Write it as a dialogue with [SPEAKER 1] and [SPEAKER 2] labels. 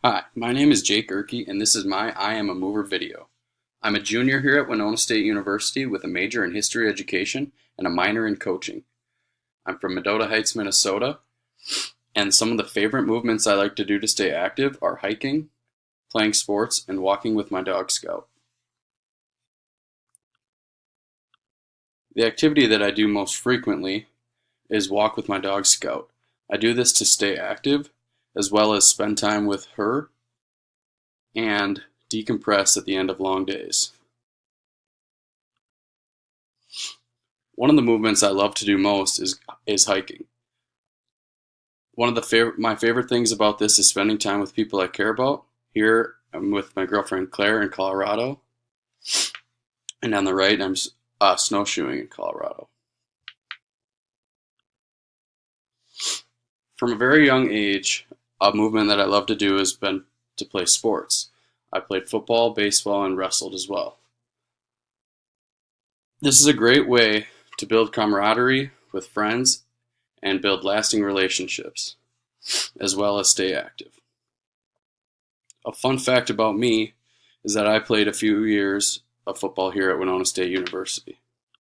[SPEAKER 1] Hi, my name is Jake Gerke, and this is my I Am a Mover video. I'm a junior here at Winona State University with a major in history education and a minor in coaching. I'm from Mendota Heights, Minnesota, and some of the favorite movements I like to do to stay active are hiking, playing sports, and walking with my dog Scout. The activity that I do most frequently is walk with my dog Scout. I do this to stay active, as well as spend time with her and decompress at the end of long days. One of the movements I love to do most is hiking. One of my favorite things about this is spending time with people I care about. Here I'm with my girlfriend Claire in Colorado, and on the right I'm snowshoeing in Colorado. From a very young age, a movement that I love to do has been to play sports. I played football, baseball, and wrestled as well. This is a great way to build camaraderie with friends and build lasting relationships, as well as stay active. A fun fact about me is that I played a few years of football here at Winona State University.